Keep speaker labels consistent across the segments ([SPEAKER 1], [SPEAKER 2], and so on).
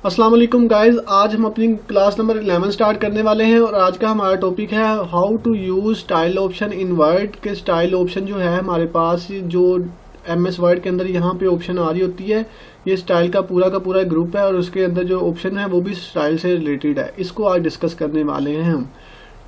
[SPEAKER 1] अस्सलाम वालेकुम गाइस, आज हम अपनी क्लास नंबर 11 स्टार्ट करने वाले हैं और आज का हमारा टॉपिक है how to use style option in Word के। स्टाइल ऑप्शन जो है हमारे पास जो MS वर्ड के अंदर यहाँ पे ऑप्शन आ रही होती है, ये स्टाइल का पूरा ग्रुप है और उसके अंदर जो ऑप्शन है वो भी स्टाइल से रिलेटेड है। इसको आज डिस्कस करने वाले हैं हम।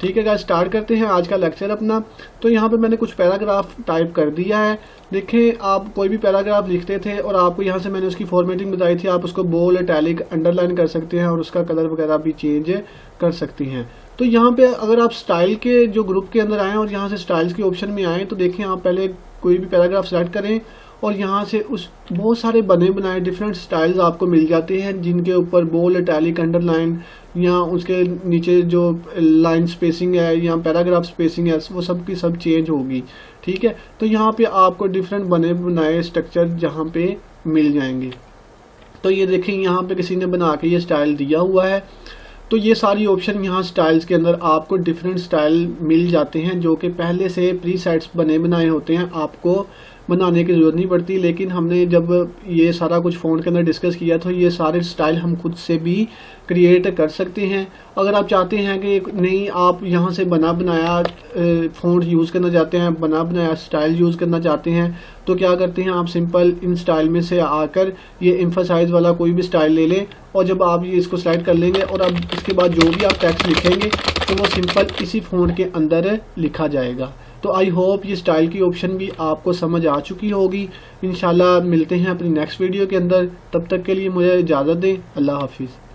[SPEAKER 1] ठीक है गाइस, स्टार्ट करते हैं आज का लेक्चर अपना। तो यहाँ पे मैंने कुछ पैराग्राफ टाइप कर दिया है। देखें, आप कोई भी पैराग्राफ लिखते थे और आपको यहाँ से मैंने उसकी फॉर्मेटिंग बताई थी। आप उसको बोल्ड, इटैलिक, अंडरलाइन कर सकते हैं और उसका कलर वगैरह भी चेंज कर सकती हैं। तो यहाँ पे अगर आप स्टाइल के जो ग्रुप के अंदर आएँ और यहाँ से स्टाइल्स के ऑप्शन में आएँ तो देखें, आप पहले कोई भी पैराग्राफ सेलेक्ट करें और यहाँ से उस बहुत सारे बने बनाए डिफरेंट स्टाइल्स आपको मिल जाते हैं, जिनके ऊपर बोल्ड, इटैलिक, अंडरलाइन या उसके नीचे जो लाइन स्पेसिंग है या पैराग्राफ स्पेसिंग है वो सब की सब चेंज होगी। ठीक है, तो यहाँ पे आपको डिफरेंट बने बनाए स्ट्रक्चर जहाँ पे मिल जाएंगे। तो ये देखें, यहाँ पे किसी ने बना के ये स्टाइल दिया हुआ है। तो ये सारी ऑप्शन यहाँ स्टाइल्स के अंदर आपको डिफरेंट स्टाइल मिल जाते हैं, जो कि पहले से प्री सेट्स बने बनाए होते हैं, आपको बनाने की ज़रूरत नहीं पड़ती। लेकिन हमने जब ये सारा कुछ फ़ॉन्ट के अंदर डिस्कस किया तो ये सारे स्टाइल हम खुद से भी क्रिएट कर सकते हैं। अगर आप चाहते हैं कि नहीं, आप यहाँ से बना बनाया फ़ॉन्ट यूज़ करना चाहते हैं, बना बनाया स्टाइल यूज़ करना चाहते हैं, तो क्या करते हैं, आप सिंपल इन स्टाइल में से आकर ये एम्फसाइज वाला कोई भी स्टाइल ले लें और जब आप ये इसको सेलेक्ट कर लेंगे और अब इसके बाद जो भी आप टेक्स्ट लिखेंगे तो वो सिंपल इसी फ़ॉन्ट के अंदर लिखा जाएगा। तो आई होप ये स्टाइल की ऑप्शन भी आपको समझ आ चुकी होगी। इंशाल्लाह मिलते हैं अपनी नेक्स्ट वीडियो के अंदर। तब तक के लिए मुझे इजाज़त दें। अल्लाह हाफिज़।